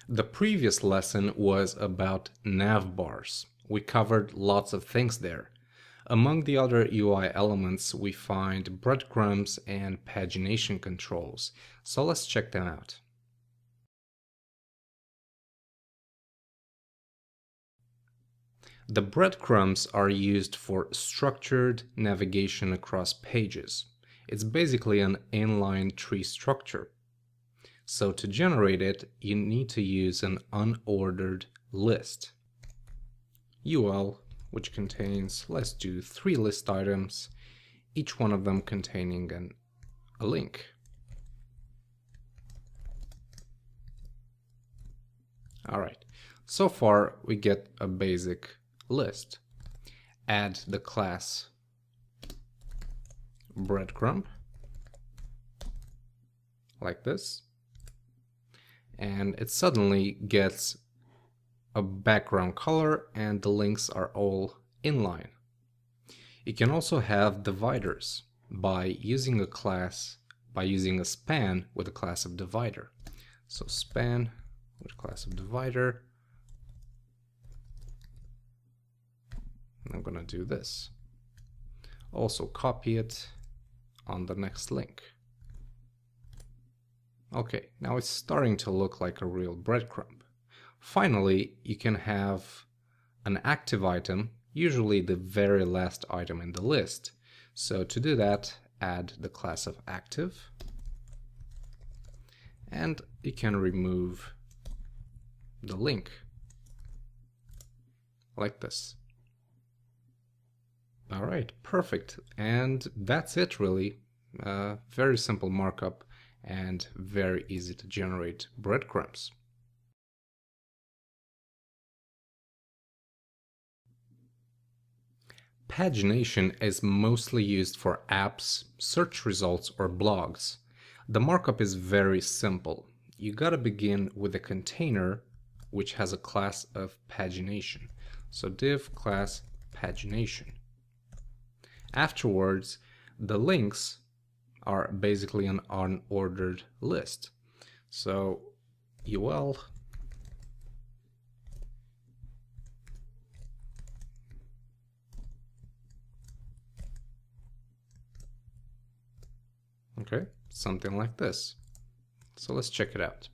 The previous lesson was about nav bars. We covered lots of things there. Among the other UI elements, we find breadcrumbs and pagination controls. So let's check them out. The breadcrumbs are used for structured navigation across pages. It's basically an inline tree structure. So to generate it, you need to use an unordered list. UL, which contains, let's do 3 list items, each one of them containing a link. All right, so far we get a basic list. Add the class breadcrumb, like this, and it suddenly gets a background color and the links are all inline. You can also have dividers by using a span with a class of divider. So span with class of divider. I'm gonna do this. Also copy it on the next link. Okay, now it's starting to look like a real breadcrumb. Finally, you can have an active item, usually the very last item in the list. So to do that, add the class of active, and you can remove the link like this. All right, perfect. And that's it really. Very simple markup and very easy to generate breadcrumbs. Pagination is mostly used for apps, search results, or blogs. The markup is very simple. You gotta begin with a container which has a class of pagination. So div class pagination. Afterwards, the links are basically an unordered list. So UL okay, something like this. So let's check it out.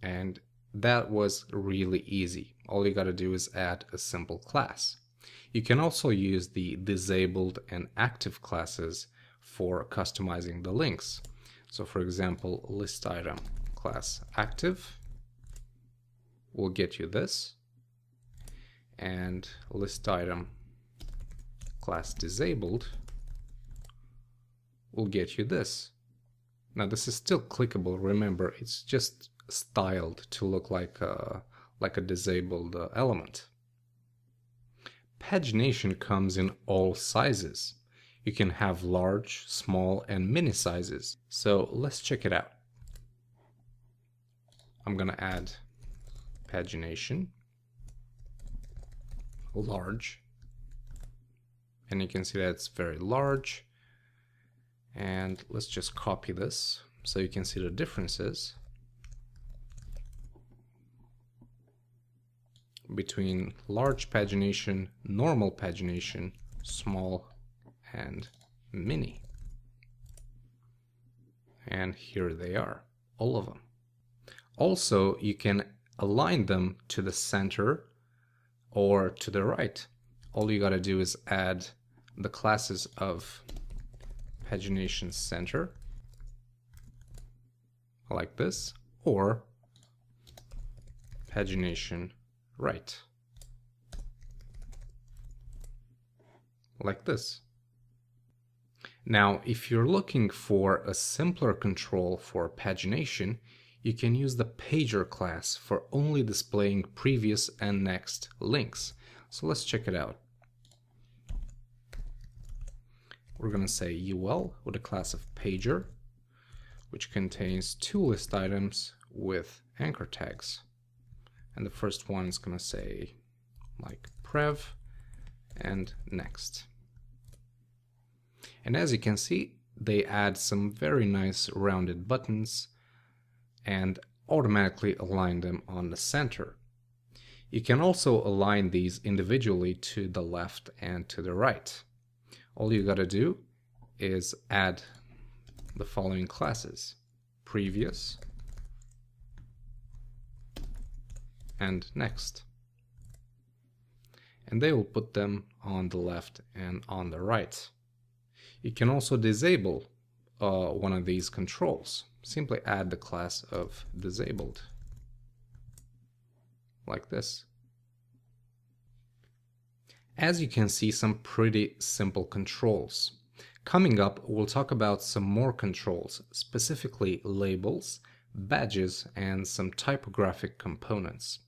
And that was really easy. All you gotta do is add a simple class. You can also use the disabled and active classes for customizing the links. So for example, list item class active will get you this, and list item class disabled will get you this. Now this is still clickable, remember, it's just styled to look like a disabled element. Pagination comes in all sizes. You can have large, small, and mini sizes. So let's check it out. I'm gonna add pagination, large, and you can see that it's very large. And let's just copy this so you can see the differences between large pagination, normal pagination, small, and mini. And here they are, all of them. Also, you can align them to the center or to the right. All you gotta do is add the classes of pagination center, like this, or pagination right, like this. Now, if you're looking for a simpler control for pagination, you can use the pager class for only displaying previous and next links. So let's check it out. We're going to say UL with a class of pager, which contains 2 list items with anchor tags. And the first one is going to say like prev and next. And as you can see, they add some very nice rounded buttons and automatically align them on the center. You can also align these individually to the left and to the right. All you gotta do is add the following classes: previous and next. And they will put them on the left and on the right. You can also disable one of these controls. Simply add the class of disabled, like this. As you can see, some pretty simple controls. Coming up, we'll talk about some more controls, specifically labels, badges, and some typographic components.